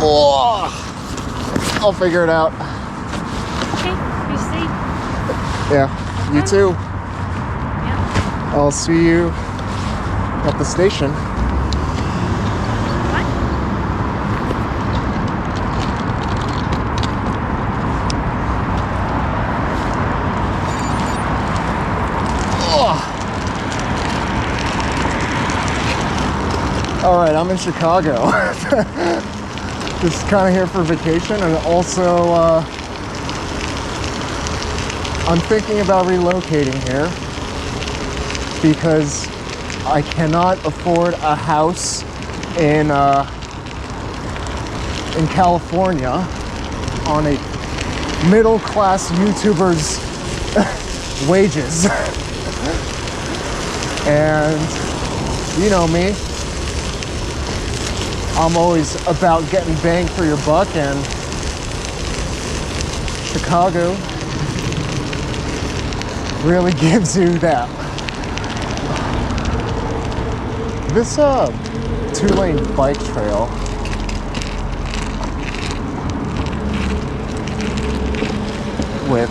Oh, I'll figure it out. Okay, be safe. Yeah, you too. Yeah. I'll see you at the station. What? All right, I'm in Chicago. Just kind of here for vacation, and also I'm thinking about relocating here because I cannot afford a house in California on a middle-class YouTuber's wages. And you know me, I'm always about getting bang for your buck, and Chicago really gives you that. This two-lane bike trail with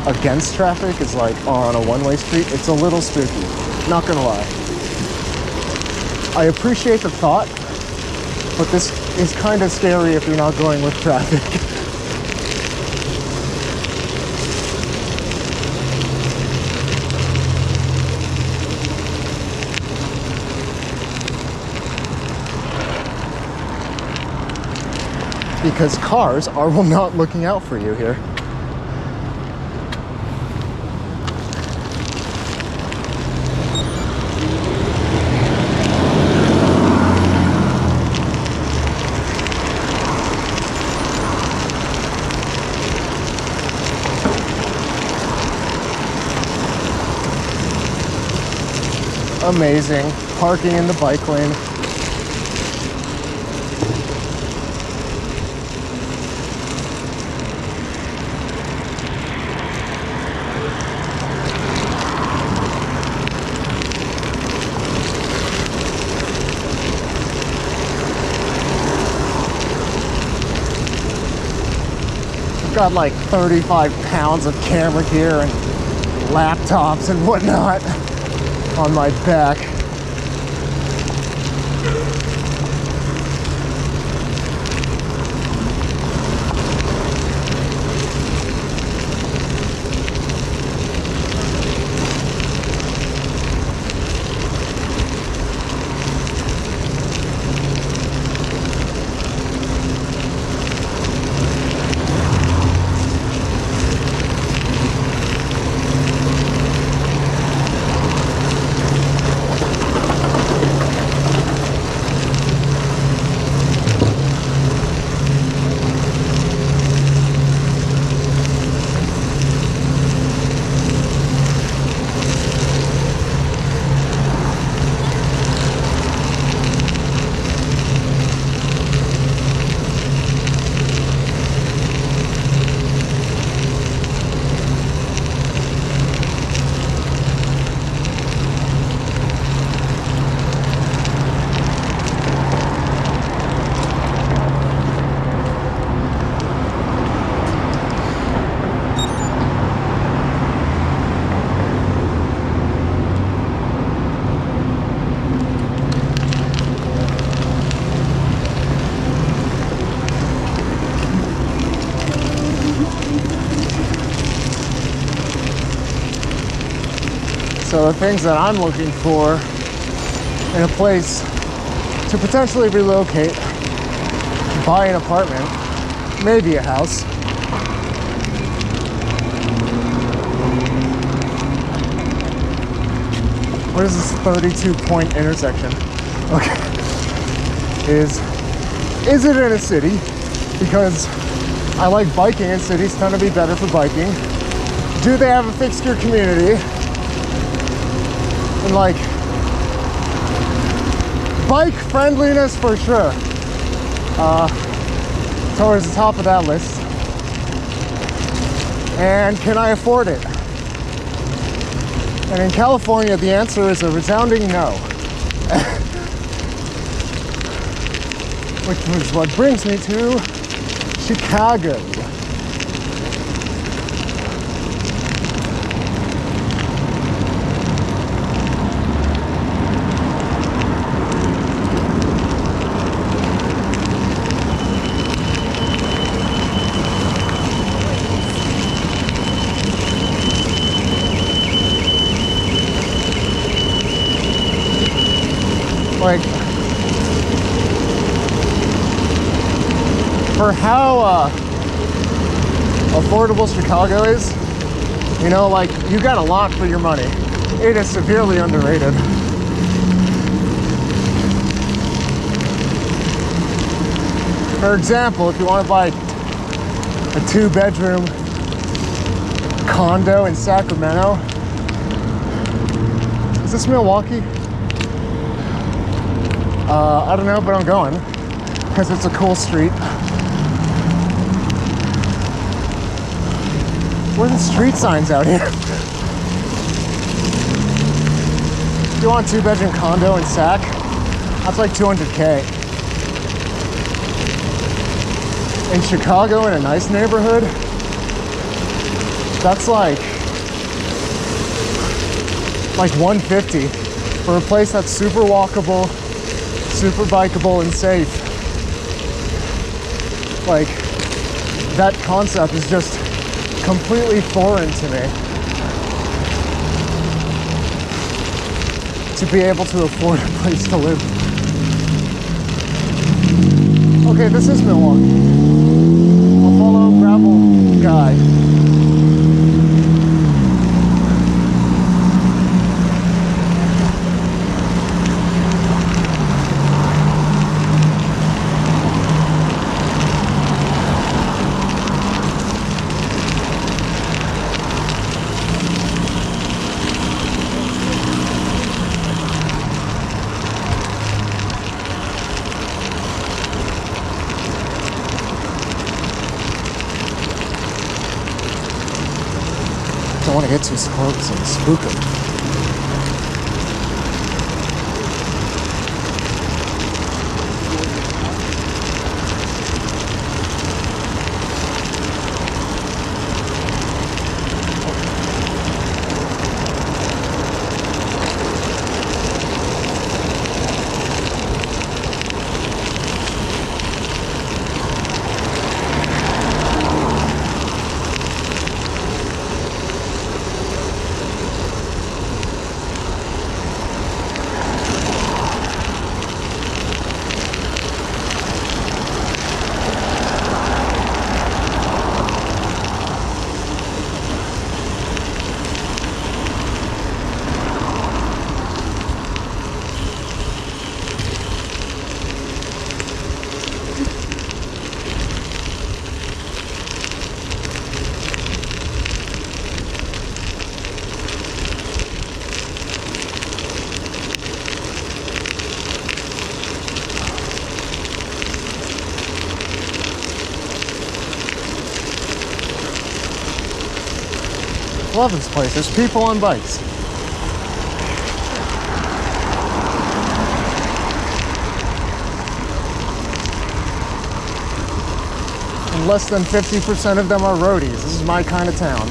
against traffic is like on a one-way street. It's a little spooky, not gonna lie. I appreciate the thought, but this is kind of scary if you're not going with traffic. Because cars are not looking out for you here. Amazing. Parking in the bike lane. I've got like 35 pounds of camera gear and laptops and whatnot on my back. So the things that I'm looking for in a place to potentially relocate, buy an apartment, maybe a house. What is this 32-point intersection? Okay. Is it in a city? Because I like biking in cities, tend to be better for biking. Do they have a fixed gear community? And like, bike friendliness for sure. Towards the top of that list. And can I afford it? And in California, the answer is a resounding no. which is what brings me to Chicago. Like, for how affordable Chicago is, you know, like, you got a lot for your money. It is severely underrated. For example, if you want to buy a 2-bedroom condo in Sacramento, is this Milwaukee? I don't know, but I'm going because it's a cool street. Where are the street signs out here? If you want a 2-bedroom condo in Sac, that's like $200K. In Chicago, in a nice neighborhood, that's like $150 for a place that's super walkable, super bikeable, and safe. Like, that concept is just completely foreign to me. To be able to afford a place to live. Okay, this is Milwaukee. I'll follow Gravel Guy. Don't want to get too close and spook them. Love this place. There's people on bikes. And less than 50% of them are roadies. This is my kind of town.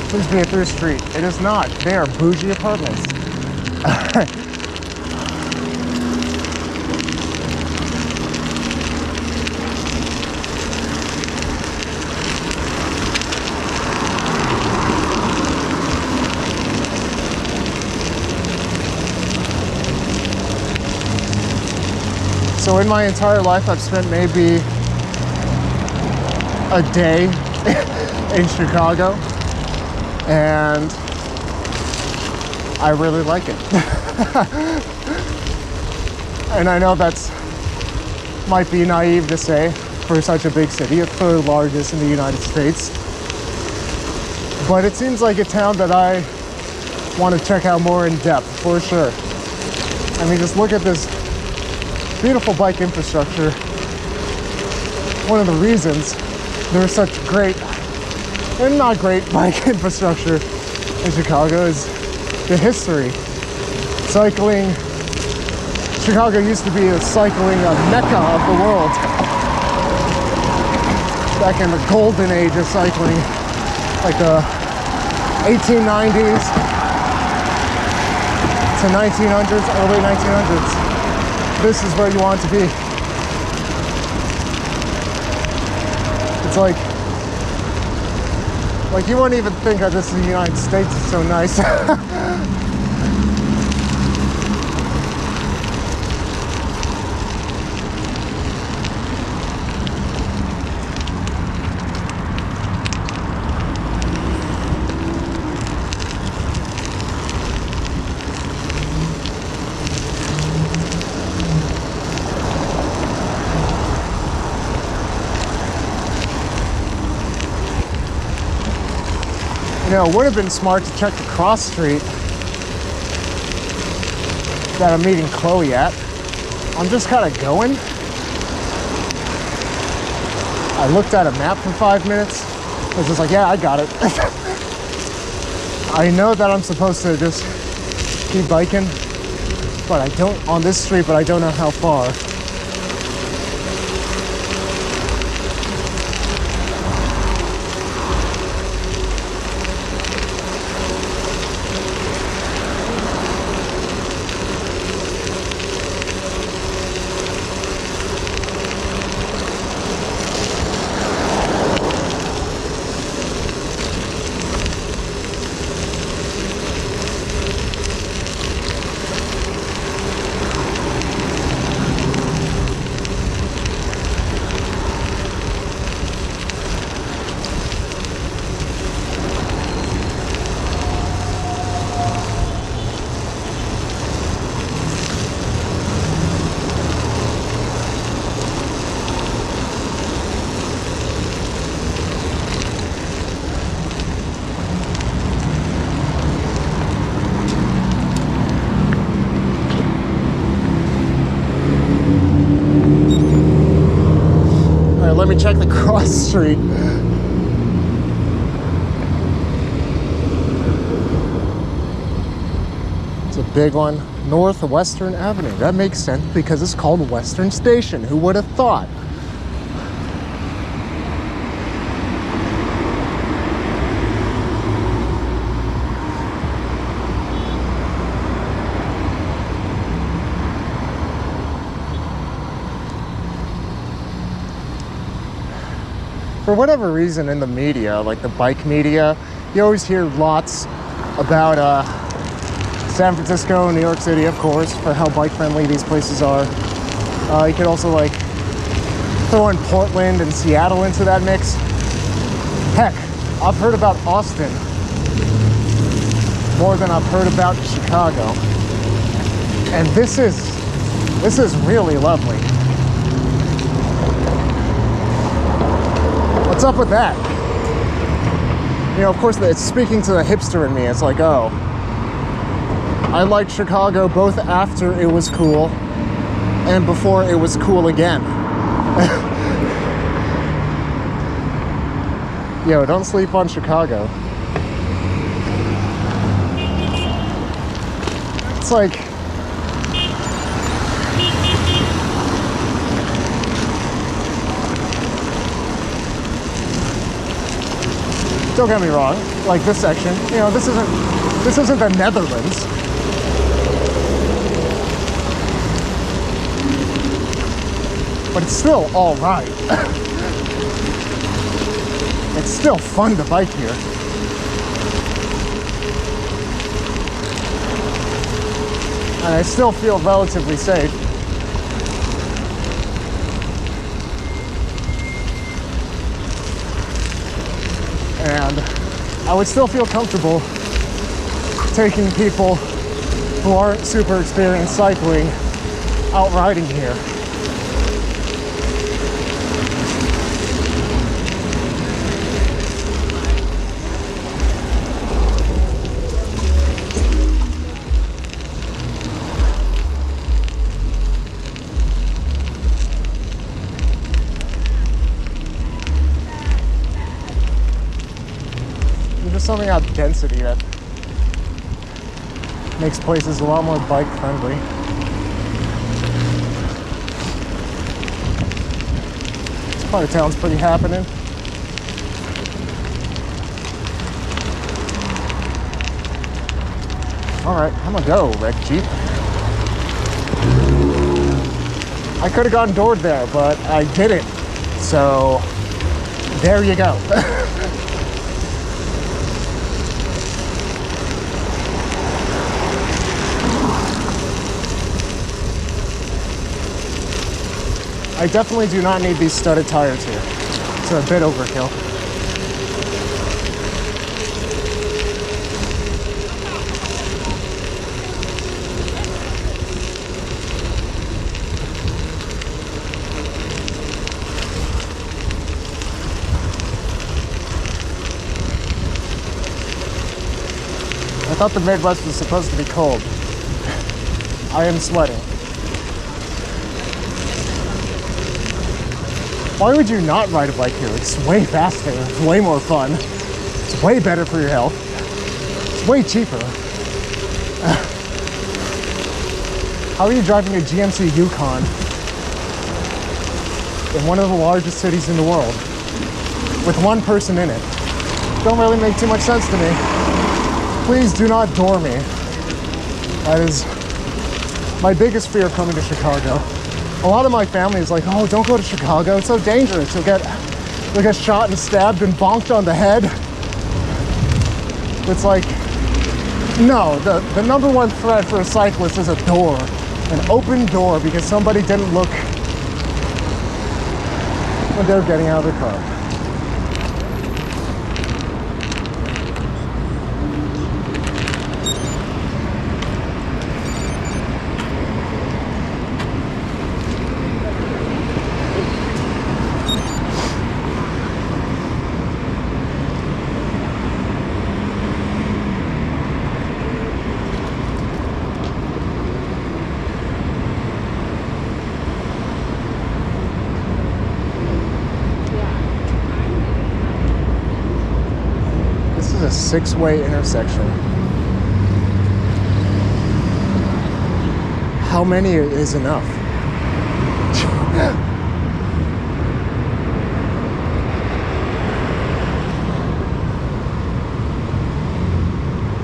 Please be a through street. It is not. They are bougie apartments. So in my entire life, I've spent maybe a day in Chicago, and I really like it. And I know that's might be naive to say for such a big city. It's the largest in the United States, but it seems like a town that I want to check out more in depth for sure. I mean, just look at this beautiful bike infrastructure. One of the reasons there's such great and not great bike infrastructure in Chicago is the history. Cycling. Chicago used to be a cycling mecca of the world. Back in the golden age of cycling, like the 1890s to 1900s, early 1900s. This is where you want to be. It's like you wouldn't even think that this is the United States. It's so nice. You know, it would have been smart to check the cross street that I'm meeting Chloe at. I'm just kind of going. I looked at a map for 5 minutes. I was just like, yeah, I got it. I know that I'm supposed to just keep biking, but I don't, on this street, but I don't know how far. Let me check the cross street. It's a big one. Northwestern Avenue. That makes sense because it's called Western Station. Who would have thought? For whatever reason in the media, like the bike media, you always hear lots about San Francisco, New York City, of course, for how bike friendly these places are. You could also like throw in Portland and Seattle into that mix. Heck, I've heard about Austin more than I've heard about Chicago. And this is really lovely. What's up with that? You know, of course, it's speaking to the hipster in me. It's like, oh, I liked Chicago both after it was cool and before it was cool again. Yo, don't sleep on Chicago. It's like, Don't get me wrong, like this section, you know, this isn't the Netherlands. But it's still all right. It's still fun to bike here. And I still feel relatively safe. And I would still feel comfortable taking people who aren't super experienced cycling out riding here. Something about density that makes places a lot more bike friendly. This part of town's pretty happening. Alright, I'm gonna go, Red Jeep. I could have gotten doored there, but I didn't. So there you go. I definitely do not need these studded tires here. It's a bit overkill. I thought the Midwest was supposed to be cold. I am sweating. Why would you not ride a bike here? It's way faster, it's way more fun, it's way better for your health, it's way cheaper. How are you driving a GMC Yukon in one of the largest cities in the world with one person in it? Don't really make too much sense to me. Please do not door me. That is my biggest fear coming to Chicago. A lot of my family is like, oh, don't go to Chicago. It's so dangerous. You'll get shot and stabbed and bonked on the head. It's like, no, the number one threat for a cyclist is a door, an open door because somebody didn't look when they're getting out of their car. A six-way intersection. How many is enough?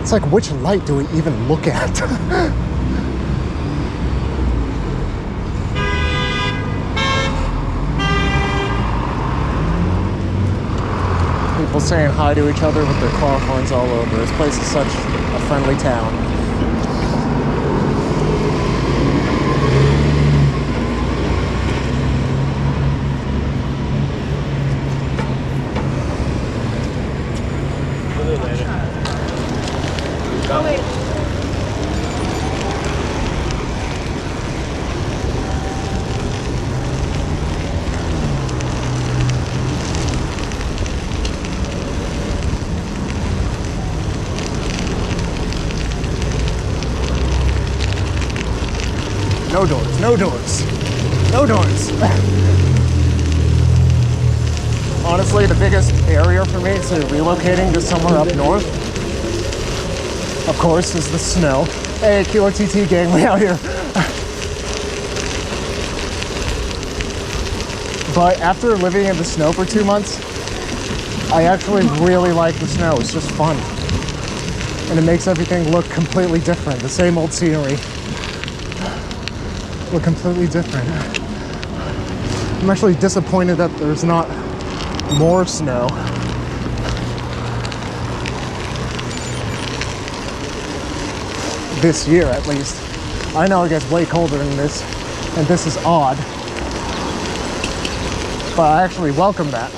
It's like, which light do we even look at? People saying hi to each other with their car horns all over. This place is such a friendly town. No doors, no doors, no doors. Honestly, the biggest barrier for me to relocating to somewhere up north, of course, is the snow. Hey, Kilo TT gang, we out here. But after living in the snow for 2 months, I actually really like the snow. It's just fun. And it makes everything look completely different. The same old scenery look completely different. I'm actually disappointed that there's not more snow. This year, at least. I know it gets way colder than this, and this is odd. But I actually welcome that.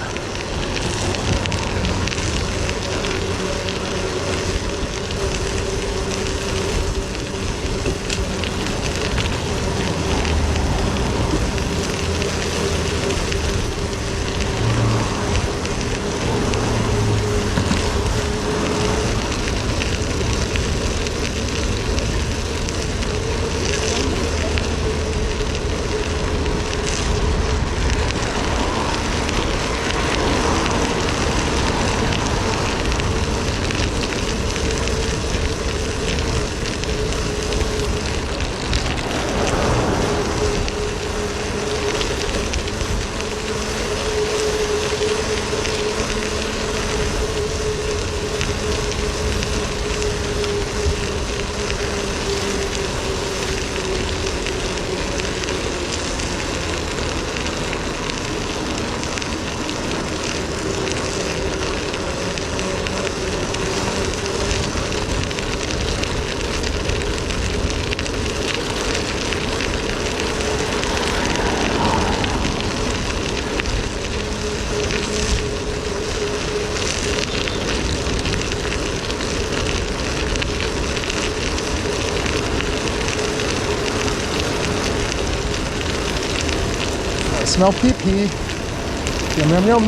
Smell pee-pee. Yum, yum, yum.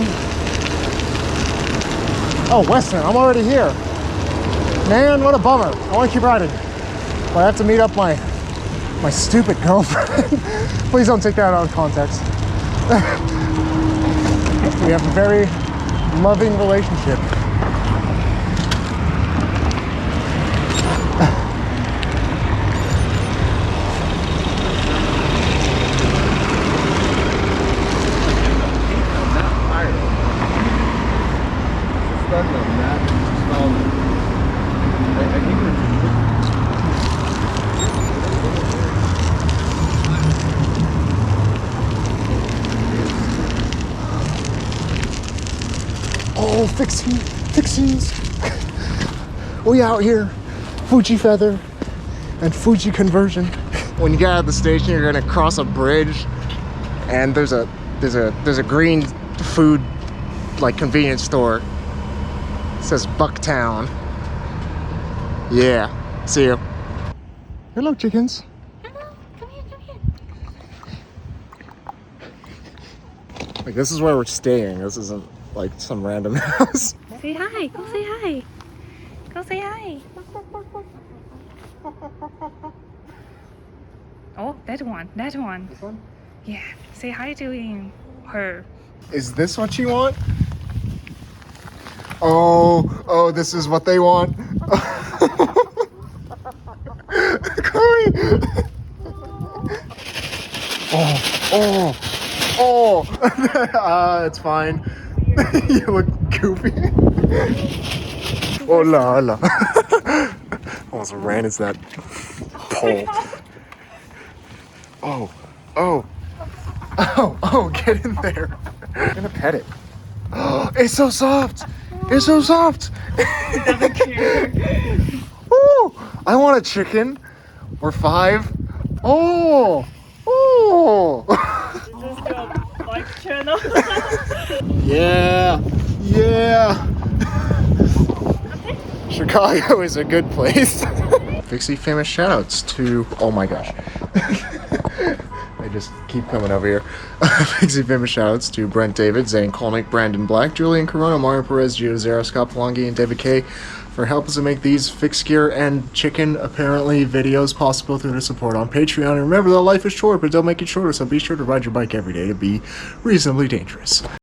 Oh, Western, I'm already here. Man, what a bummer. I want to keep riding. But I have to meet up my stupid girlfriend. Please don't take that out of context. We have a very loving relationship. Oh, fixies. We out here. Fuji feather and Fuji conversion. When you get out of the station, you're gonna cross a bridge, and there's a green food like convenience store. It says Bucktown. Yeah. See you. Hello, chickens. Hello, come here, come here. Like, this is where we're staying. This isn't like some random house. Say hi, go say hi. Go say hi. Oh, that one, that one. This one? Yeah, say hi to her. Is this what you want? Oh, this is what they want. Chloe. It's fine. You look goofy. Oh la la. Almost ran into that pole. Oh, get in there. I'm gonna pet it. Oh, it's so soft. It's so soft. It doesn't care. Ooh, I want a chicken. Or 5. Oh. Is this your bike channel? Yeah. Chicago is a good place. Fixie famous shoutouts to, oh my gosh. I just keep coming over here. Fixie famous shoutouts to Brent David, Zane Kolnik, Brandon Black, Julian Corona, Mohr, Perez, Gio Dezera, Scott Palangi, and David K. for helping us to make these fixed gear and chicken apparently videos possible through the support on Patreon. And remember that life is short, but don't make it shorter, so be sure to ride your bike every day to be reasonably dangerous.